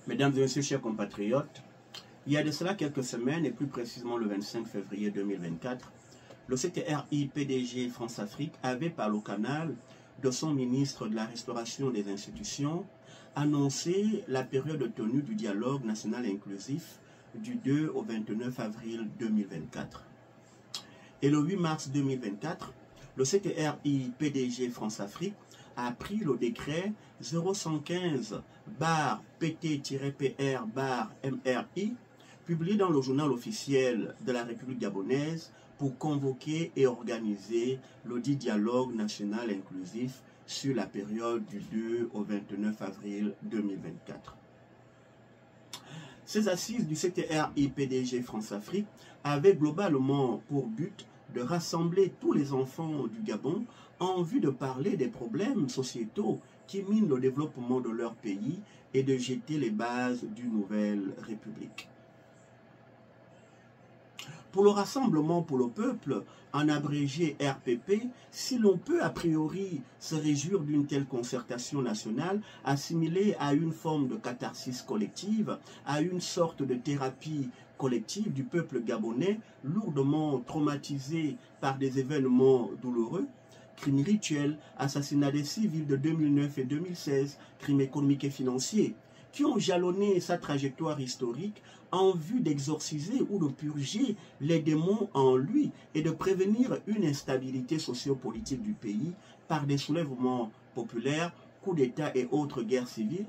Mesdames et messieurs, chers compatriotes, il y a de cela quelques semaines, et plus précisément le 25 février 2024, le CTRI PDG France-Afrique avait, par le canal de son ministre de la Restauration des institutions, annoncé la période de tenue du dialogue national inclusif du 2 au 29 avril 2024. Et le 8 mars 2024, le CTRI PDG France-Afrique a pris le décret 0115-PT-PR-MRI, publié dans le journal officiel de la République gabonaise pour convoquer et organiser le dit dialogue national inclusif sur la période du 2 au 29 avril 2024. Ces assises du CTRI PDG France-Afrique avaient globalement pour but de rassembler tous les enfants du Gabon en vue de parler des problèmes sociétaux qui minent le développement de leur pays et de jeter les bases d'une nouvelle république. Pour le Rassemblement pour le peuple, en abrégé RPP, si l'on peut a priori se réjouir d'une telle concertation nationale, assimilée à une forme de catharsis collective, à une sorte de thérapie collective du peuple gabonais, lourdement traumatisé par des événements douloureux, crimes rituels, assassinats des civils de 2009 et 2016, crimes économiques et financiers, qui ont jalonné sa trajectoire historique en vue d'exorciser ou de purger les démons en lui et de prévenir une instabilité sociopolitique du pays par des soulèvements populaires, coups d'État et autres guerres civiles.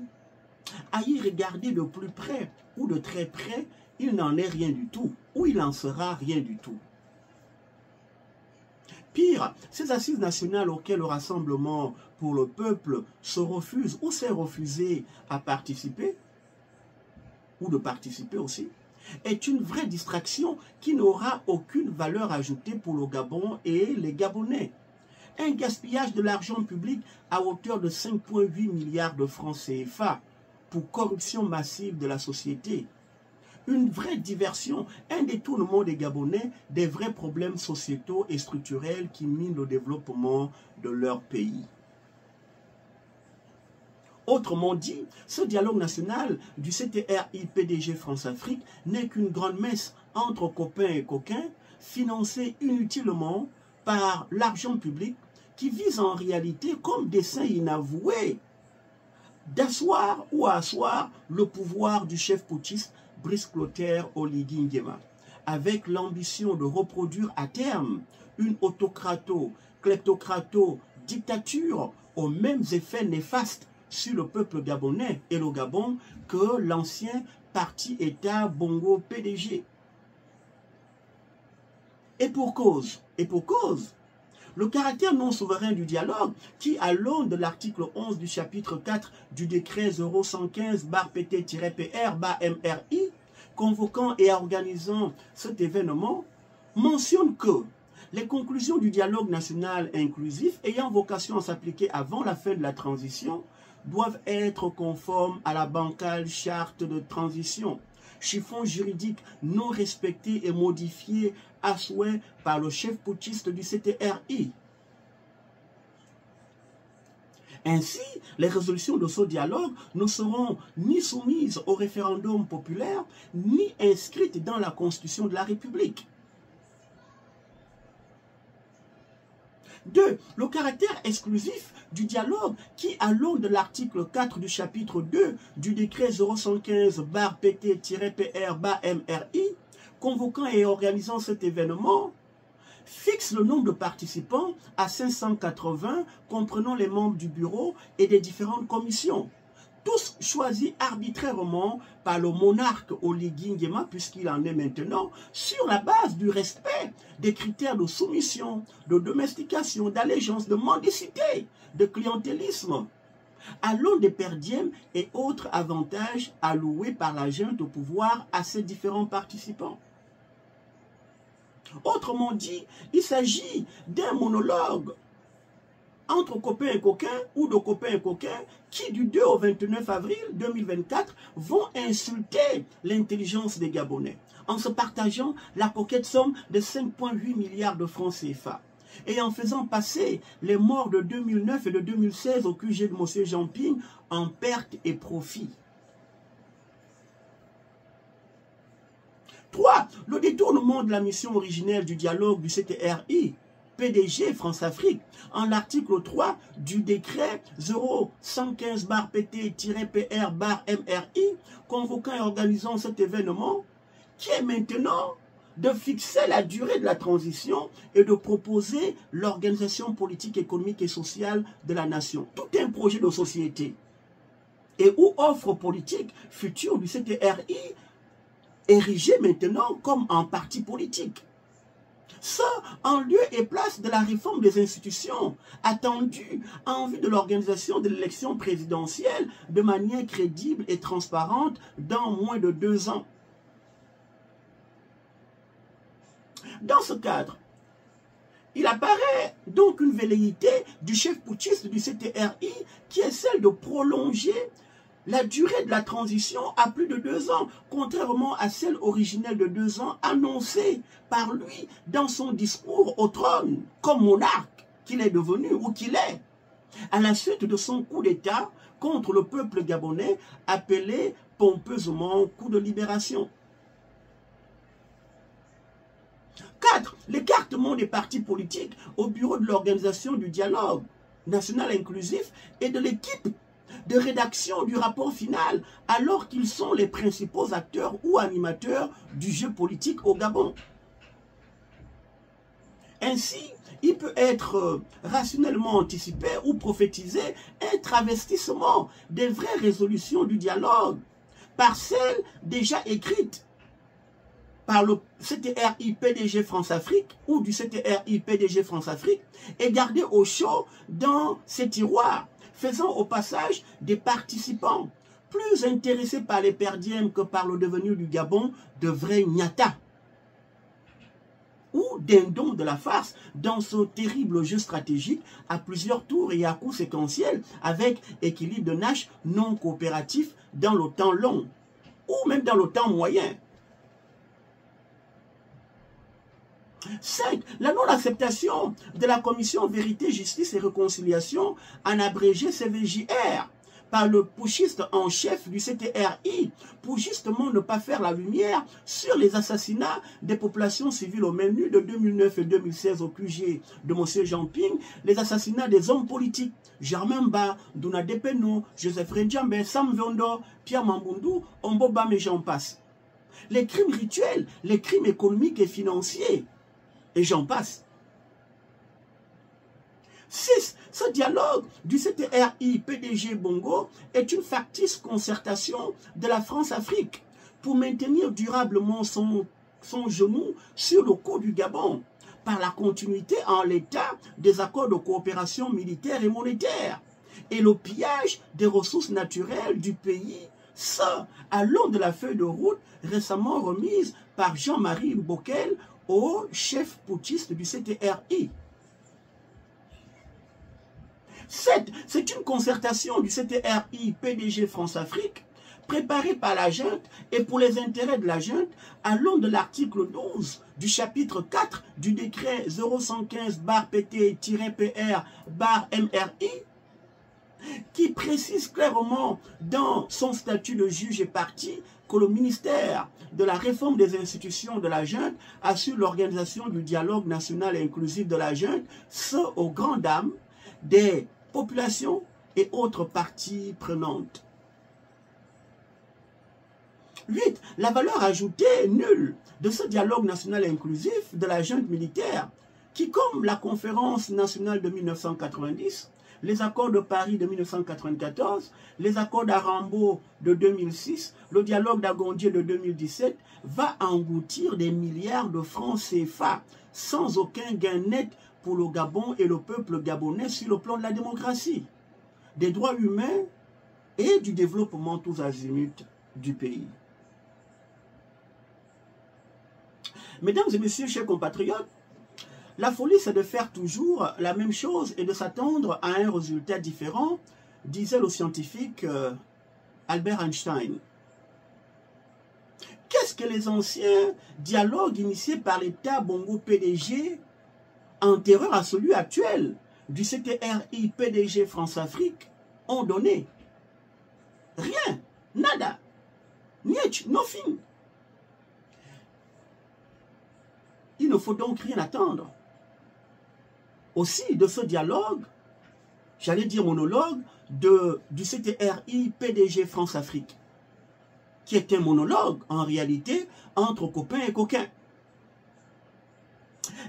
À y regarder de plus près ou de très près, il n'en est rien du tout, ou il en sera rien du tout. Pire, ces assises nationales auxquelles le Rassemblement pour le peuple se refuse ou s'est refusé à participer, ou de participer aussi, est une vraie distraction qui n'aura aucune valeur ajoutée pour le Gabon et les Gabonais. Un gaspillage de l'argent public à hauteur de 5,8 milliards de francs CFA pour corruption massive de la société. Une vraie diversion, un détournement des Gabonais des vrais problèmes sociétaux et structurels qui minent le développement de leur pays. Autrement dit, ce dialogue national du CTRI PDG France-Afrique n'est qu'une grande messe entre copains et coquins, financée inutilement par l'argent public qui vise en réalité comme dessein inavoué d'asseoir ou à asseoir le pouvoir du chef putschiste Brice Clotaire Oligui Nguema, avec l'ambition de reproduire à terme une autocrato-kleptocrato-dictature aux mêmes effets néfastes sur le peuple gabonais et le Gabon que l'ancien parti-État Bongo PDG. Et pour cause, le caractère non souverain du dialogue qui, à l'aune de l'article 11 du chapitre 4 du décret 0115-PT-PR-MRI, convoquant et organisant cet événement, mentionne que les conclusions du dialogue national inclusif ayant vocation à s'appliquer avant la fin de la transition doivent être conformes à la bancale charte de transition, chiffon juridique non respecté et modifié à souhait par le chef putschiste du CTRI. Ainsi, les résolutions de ce dialogue ne seront ni soumises au référendum populaire, ni inscrites dans la Constitution de la République. 2. Le caractère exclusif du dialogue qui, à l'aune de l'article 4 du chapitre 2 du décret 0115-PT-PR-MRI, convoquant et organisant cet événement, fixe le nombre de participants à 580, comprenant les membres du bureau et des différentes commissions, tous choisis arbitrairement par le monarque Oligui Nguema, puisqu'il en est maintenant, sur la base du respect des critères de soumission, de domestication, d'allégeance, de mendicité, de clientélisme, à l'aune des perdièmes et autres avantages alloués par la junte au pouvoir à ces différents participants. Autrement dit, il s'agit d'un monologue entre copains et coquins ou de copains et coquins qui, du 2 au 29 avril 2024, vont insulter l'intelligence des Gabonais en se partageant la coquette somme de 5,8 milliards de francs CFA et en faisant passer les morts de 2009 et de 2016 au QG de M. Jean Ping en perte et profit. 3. Le détournement de la mission originelle du dialogue du CTRI, PDG France-Afrique, en l'article 3 du décret 0115-PT-PR-MRI, convoquant et organisant cet événement, qui est maintenant de fixer la durée de la transition et de proposer l'organisation politique, économique et sociale de la nation. Tout un projet de société et ou offre politique future du CTRI érigé maintenant comme un parti politique. Ça, en lieu et place de la réforme des institutions, attendue en vue de l'organisation de l'élection présidentielle de manière crédible et transparente dans moins de 2 ans. Dans ce cadre, il apparaît donc une velléité du chef putschiste du CTRI qui est celle de prolonger la durée de la transition à plus de 2 ans, contrairement à celle originelle de 2 ans annoncée par lui dans son discours au trône, comme monarque qu'il est devenu ou qu'il est, à la suite de son coup d'État contre le peuple gabonais appelé pompeusement coup de libération. 4. L'écartement des partis politiques au bureau de l'organisation du dialogue national inclusif et de l'équipe de rédaction du rapport final, alors qu'ils sont les principaux acteurs ou animateurs du jeu politique au Gabon. Ainsi, il peut être rationnellement anticipé ou prophétisé un travestissement des vraies résolutions du dialogue par celles déjà écrites par le CTRI PDG France-Afrique ou du CTRI PDG France-Afrique et gardées au chaud dans ces tiroirs, faisant au passage des participants plus intéressés par les perdièmes que par le devenir du Gabon de vrais gnatas ou dindons de la farce dans ce terrible jeu stratégique à plusieurs tours et à coups séquentiels avec équilibre de Nash non coopératif dans le temps long ou même dans le temps moyen. 5. La non-acceptation de la commission Vérité, Justice et Réconciliation, en abrégé CVJR, par le putschiste en chef du CTRI, pour justement ne pas faire la lumière sur les assassinats des populations civiles au menu de 2009 et 2016 au QG de M. Jean Ping, les assassinats des hommes politiques, Germain Ba, Douna Depeno, Joseph Rendjambe, Sam Viondo, Pierre Mambundu, Omboba, mais j'en passe. Les crimes rituels, les crimes économiques et financiers, et j'en passe. 6. Ce dialogue du CTRI PDG Bongo est une factice concertation de la France-Afrique pour maintenir durablement son genou sur le cou du Gabon par la continuité en l'état des accords de coopération militaire et monétaire et le pillage des ressources naturelles du pays, ça allant de la feuille de route récemment remise par Jean-Marie Bockel au chef putschiste du CTRI. 7. C'est une concertation du CTRI PDG France-Afrique préparée par la junte et pour les intérêts de la junte allant de l'article 12 du chapitre 4 du décret 0115-PT-PR-MRI qui précise clairement dans son statut de juge et partie que le ministère de la réforme des institutions de la junte assure l'organisation du dialogue national et inclusif de la junte, ce aux grandes dames des populations et autres parties prenantes. 8. La valeur ajoutée nulle de ce dialogue national inclusif de la junte militaire qui, comme la conférence nationale de 1990, les accords de Paris de 1994, les accords d'Arambo de 2006, le dialogue d'Agondier de 2017, va engloutir des milliards de francs CFA sans aucun gain net pour le Gabon et le peuple gabonais sur le plan de la démocratie, des droits humains et du développement tous azimuts du pays. Mesdames et messieurs, chers compatriotes, la folie, c'est de faire toujours la même chose et de s'attendre à un résultat différent, disait le scientifique Albert Einstein. Qu'est-ce que les anciens dialogues initiés par l'État Bongo PDG antérieur à celui actuel du CTRI PDG France-Afrique ont donné? Rien, nada, niet, nothing. Il ne faut donc rien attendre. Aussi, de ce dialogue, j'allais dire monologue, du CTRI PDG France-Afrique, qui est un monologue, en réalité, entre copains et coquins.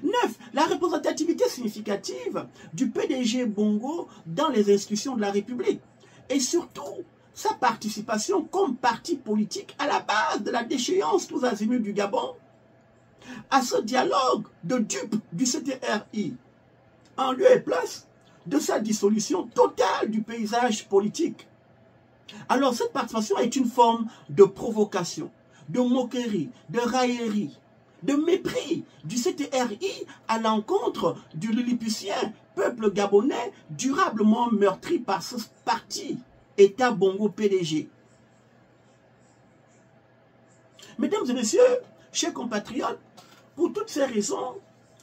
9. La représentativité significative du PDG Bongo dans les institutions de la République. Et surtout, sa participation comme parti politique à la base de la déchéance tous azimuts du Gabon. À ce dialogue de dupes du CTRI, en lieu et place de sa dissolution totale du paysage politique. Alors cette participation est une forme de provocation, de moquerie, de raillerie, de mépris du CTRI à l'encontre du lilliputien peuple gabonais durablement meurtri par ce parti État Bongo PDG. Mesdames et messieurs, chers compatriotes, pour toutes ces raisons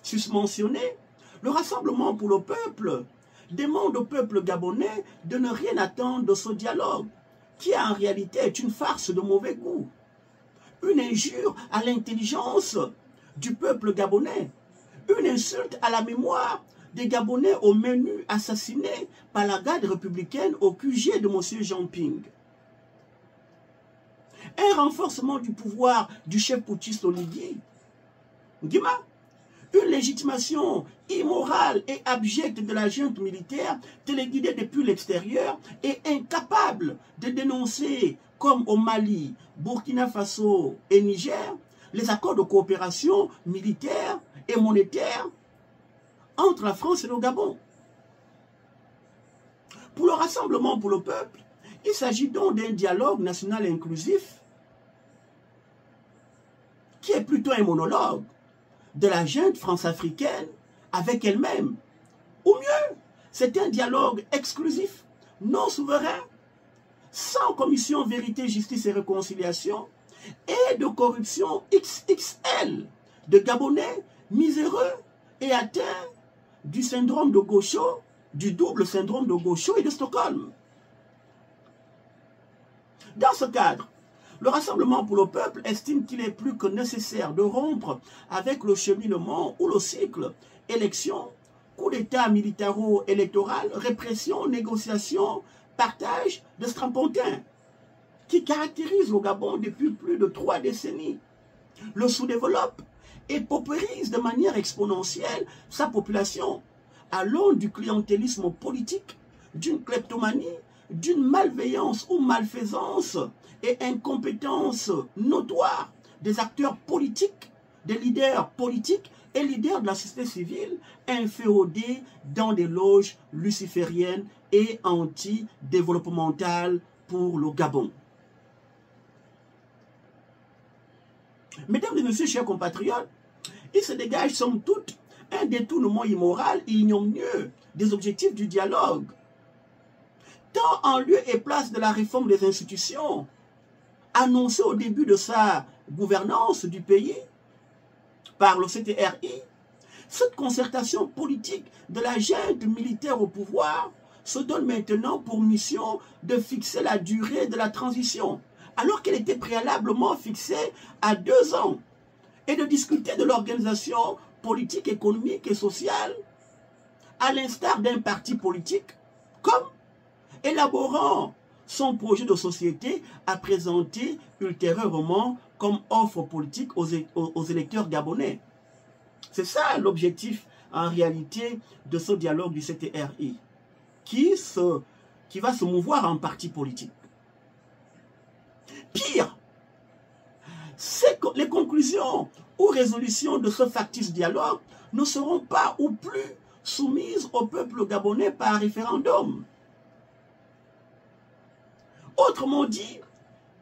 susmentionnées, le Rassemblement pour le peuple demande au peuple gabonais de ne rien attendre de ce dialogue, qui en réalité est une farce de mauvais goût, une injure à l'intelligence du peuple gabonais, une insulte à la mémoire des Gabonais au menu assassinés par la garde républicaine au QG de M. Jean Ping. Un renforcement du pouvoir du chef putschiste Oligui Nguema, une légitimation immorale et abjecte de la junte militaire téléguidée depuis l'extérieur et incapable de dénoncer, comme au Mali, Burkina Faso et Niger, les accords de coopération militaire et monétaire entre la France et le Gabon. Pour le Rassemblement pour le peuple, il s'agit donc d'un dialogue national inclusif qui est plutôt un monologue de la junte france-africaine avec elle-même. Ou mieux, c'est un dialogue exclusif, non souverain, sans commission vérité, justice et réconciliation, et de corruption XXL de Gabonais miséreux et atteints du syndrome de Gaucho, du double syndrome de Gaucho et de Stockholm. Dans ce cadre, le Rassemblement pour le peuple estime qu'il est plus que nécessaire de rompre avec le cheminement ou le cycle élection, coup d'état militaro-électoral, répression, négociation, partage de strapontins qui caractérise le Gabon depuis plus de 3 décennies. Le sous-développe et paupérise de manière exponentielle sa population à l'aune du clientélisme politique, d'une kleptomanie, d'une malveillance ou malfaisance et incompétence notoire des acteurs politiques, des leaders politiques et leaders de la société civile inféodés dans des loges lucifériennes et anti-développementales pour le Gabon. Mesdames et messieurs, chers compatriotes, il se dégage somme toute un détournement immoral et ignominieux des objectifs du dialogue, tant en lieu et place de la réforme des institutions, annoncée au début de sa gouvernance du pays par le CTRI. Cette concertation politique de la junte militaire au pouvoir se donne maintenant pour mission de fixer la durée de la transition, alors qu'elle était préalablement fixée à 2 ans, et de discuter de l'organisation politique, économique et sociale, à l'instar d'un parti politique, comme élaborant son projet de société à présenter ultérieurement comme offre politique aux électeurs gabonais. C'est ça l'objectif en réalité de ce dialogue du CTRI, qui va se mouvoir en parti politique. Pire, les conclusions ou résolutions de ce factice dialogue ne seront pas ou plus soumises au peuple gabonais par référendum. Autrement dit,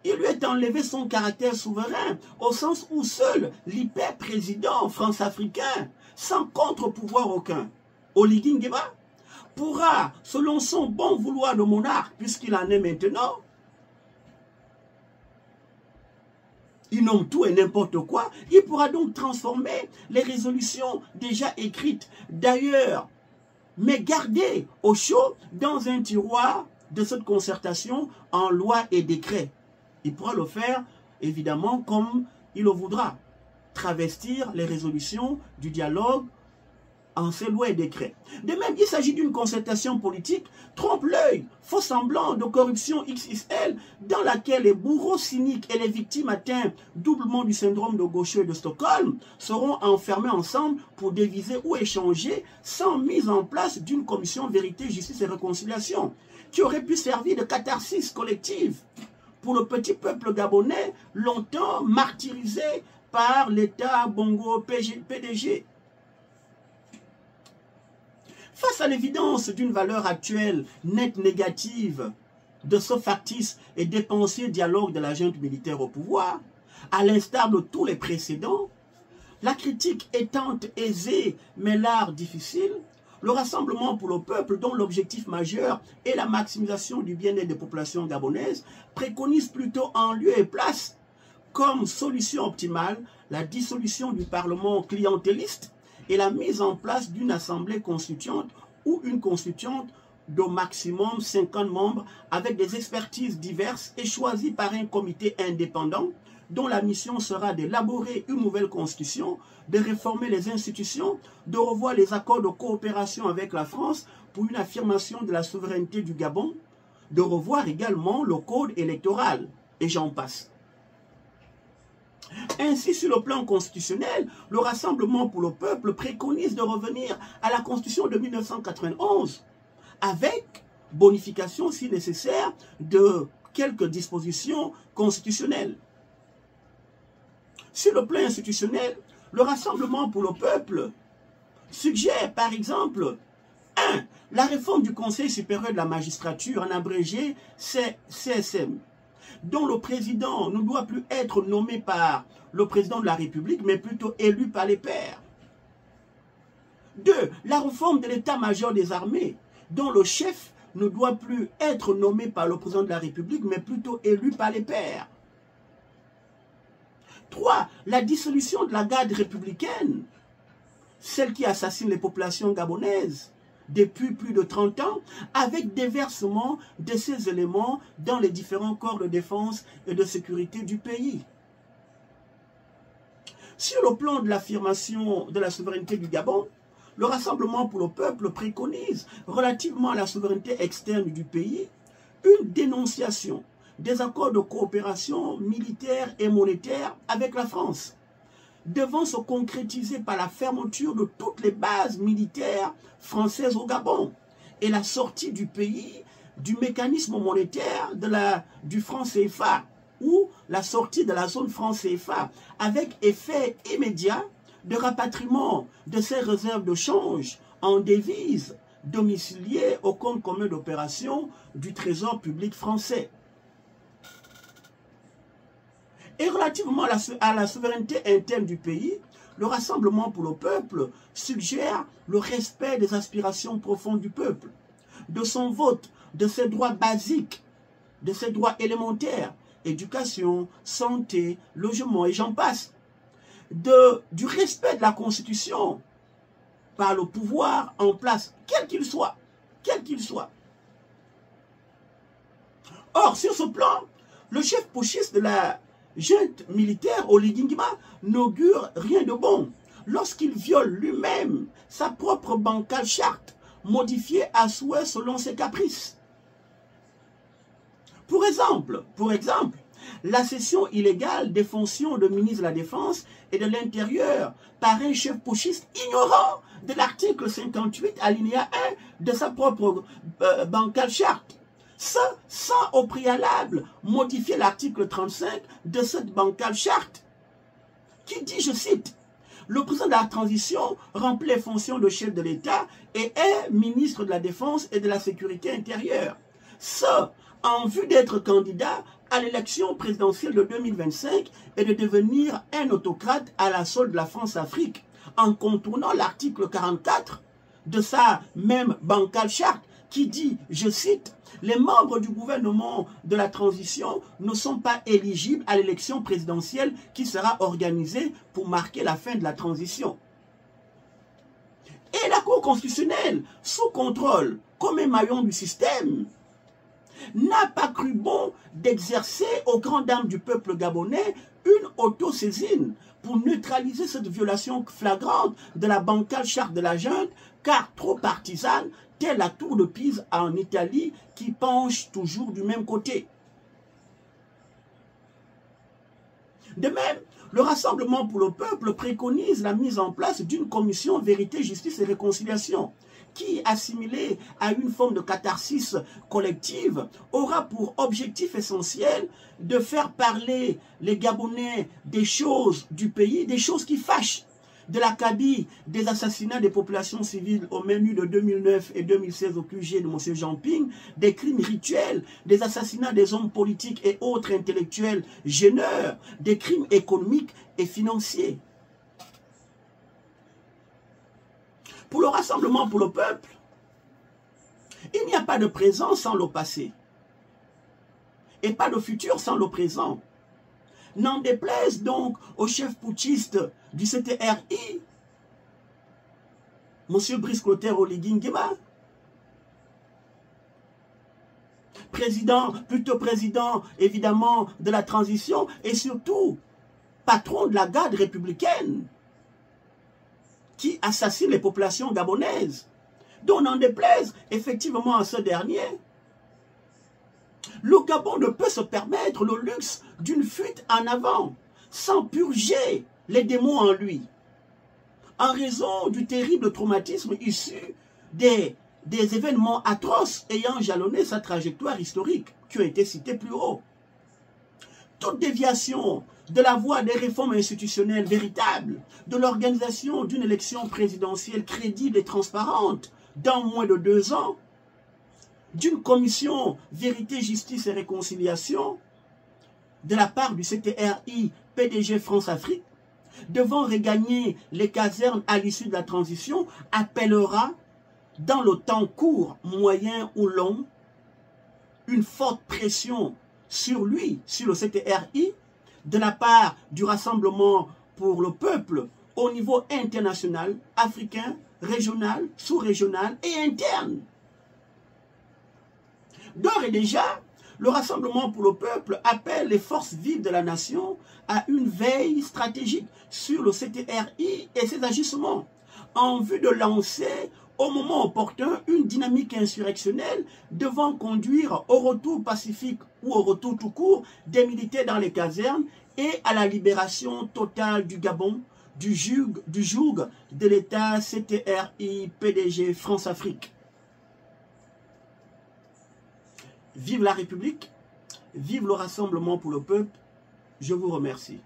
il lui est enlevé son caractère souverain, au sens où seul l'hyper-président france-africain, sans contre-pouvoir aucun, Oligui Nguema, pourra, selon son bon vouloir de monarque, puisqu'il en est maintenant, il nomme tout et n'importe quoi, il pourra donc transformer les résolutions déjà écrites, d'ailleurs, mais gardées au chaud dans un tiroir de cette concertation en loi et décret. Il pourra le faire, évidemment, comme il le voudra. travestir les résolutions du dialogue en ces lois et décrets. De même, il s'agit d'une concertation politique trompe-l'œil, faux semblant de corruption XXL dans laquelle les bourreaux cyniques et les victimes atteints doublement du syndrome de Gaucher et de Stockholm seront enfermés ensemble pour diviser ou échanger sans mise en place d'une commission vérité, justice et réconciliation qui aurait pu servir de catharsis collective pour le petit peuple gabonais longtemps martyrisé par l'État Bongo PDG. Face à l'évidence d'une valeur actuelle nette négative de ce factice et dépensier dialogue de la junte militaire au pouvoir, à l'instar de tous les précédents, la critique étant aisée mais l'art difficile, le Rassemblement pour le peuple, dont l'objectif majeur est la maximisation du bien-être des populations gabonaises, préconise plutôt en lieu et place, comme solution optimale, la dissolution du Parlement clientéliste et la mise en place d'une assemblée constituante ou une constituante d'au maximum 50 membres avec des expertises diverses et choisies par un comité indépendant dont la mission sera d'élaborer une nouvelle constitution, de réformer les institutions, de revoir les accords de coopération avec la France pour une affirmation de la souveraineté du Gabon, de revoir également le code électoral, et j'en passe. Ainsi, sur le plan constitutionnel, le Rassemblement pour le peuple préconise de revenir à la Constitution de 1991, avec bonification, si nécessaire, de quelques dispositions constitutionnelles. Sur le plan institutionnel, le Rassemblement pour le peuple suggère, par exemple, 1. La réforme du Conseil supérieur de la magistrature, en abrégé CSM, dont le président ne doit plus être nommé par le président de la République, mais plutôt élu par les pairs. 2. La réforme de l'état-major des armées, dont le chef ne doit plus être nommé par le président de la République, mais plutôt élu par les pairs. 3. La dissolution de la garde républicaine, celle qui assassine les populations gabonaises depuis plus de 30 ans, avec déversement de ces éléments dans les différents corps de défense et de sécurité du pays. Sur le plan de l'affirmation de la souveraineté du Gabon, le Rassemblement pour le peuple préconise, relativement à la souveraineté externe du pays, une dénonciation des accords de coopération militaire et monétaire avec la France, devant se concrétiser par la fermeture de toutes les bases militaires françaises au Gabon et la sortie du pays du mécanisme monétaire du franc CFA ou la sortie de la zone franc CFA avec effet immédiat de rapatriement de ces réserves de change en devises domiciliées au compte commun d'opération du Trésor public français. Et relativement à la souveraineté interne du pays, le Rassemblement pour le peuple suggère le respect des aspirations profondes du peuple, de son vote, de ses droits basiques, de ses droits élémentaires, éducation, santé, logement et j'en passe, du respect de la Constitution par le pouvoir en place, quel qu'il soit, quel qu'il soit. Or, sur ce plan, le chef putschiste de la junte militaire Oligingima n'augure rien de bon lorsqu'il viole lui-même sa propre bancale charte, modifiée à souhait selon ses caprices. Pour exemple, la cession illégale des fonctions de ministre de la Défense et de l'Intérieur par un chef putschiste ignorant de l'article 58 alinéa 1 de sa propre bancale charte. Ça, sans au préalable modifier l'article 35 de cette bancale charte, qui dit, je cite, « Le président de la transition remplit les fonctions de chef de l'État et est ministre de la Défense et de la Sécurité intérieure. Ça, en vue d'être candidat à l'élection présidentielle de 2025 et de devenir un autocrate à la solde de la France-Afrique, en contournant l'article 44 de sa même bancale charte, qui dit, je cite, « Les membres du gouvernement de la transition ne sont pas éligibles à l'élection présidentielle qui sera organisée pour marquer la fin de la transition. » Et la Cour constitutionnelle, sous contrôle, comme un maillon du système, n'a pas cru bon d'exercer aux grandes dames du peuple gabonais une autosaisine pour neutraliser cette violation flagrante de la bancale charte de la junte, car trop partisane, telle la tour de Pise en Italie qui penche toujours du même côté. De même, le Rassemblement pour le peuple préconise la mise en place d'une commission vérité, justice et réconciliation qui, assimilée à une forme de catharsis collective, aura pour objectif essentiel de faire parler les Gabonais des choses du pays, des choses qui fâchent, de l'acabit des assassinats des populations civiles au menu de 2009 et 2016 au QG de M. Jean Ping, des crimes rituels, des assassinats des hommes politiques et autres intellectuels gêneurs, des crimes économiques et financiers. Pour le Rassemblement pour le peuple, il n'y a pas de présent sans le passé et pas de futur sans le présent. N'en déplaise donc au chef putschiste du CTRI, M. Brice Clotaire Oligui Nguema, président évidemment de la transition et surtout patron de la garde républicaine qui assassine les populations gabonaises, dont n'en déplaise effectivement à ce dernier. Le Gabon ne peut se permettre le luxe d'une fuite en avant sans purger les démons en lui, en raison du terrible traumatisme issu des événements atroces ayant jalonné sa trajectoire historique, qui ont été cités plus haut. Toute déviation de la voie des réformes institutionnelles véritables, de l'organisation d'une élection présidentielle crédible et transparente dans moins de 2 ans, d'une commission vérité, justice et réconciliation de la part du CTRI PDG France-Afrique, devant regagner les casernes à l'issue de la transition, appellera dans le temps court, moyen ou long, une forte pression sur lui, sur le CTRI, de la part du Rassemblement pour le peuple au niveau international, africain, régional, sous-régional et interne. D'ores et déjà, le Rassemblement pour le peuple appelle les forces vives de la nation à une veille stratégique sur le CTRI et ses agissements, en vue de lancer au moment opportun une dynamique insurrectionnelle devant conduire au retour pacifique ou au retour tout court des militaires dans les casernes et à la libération totale du Gabon du joug de l'État CTRI PDG France-Afrique. Vive la République, vive le Rassemblement pour le peuple, je vous remercie.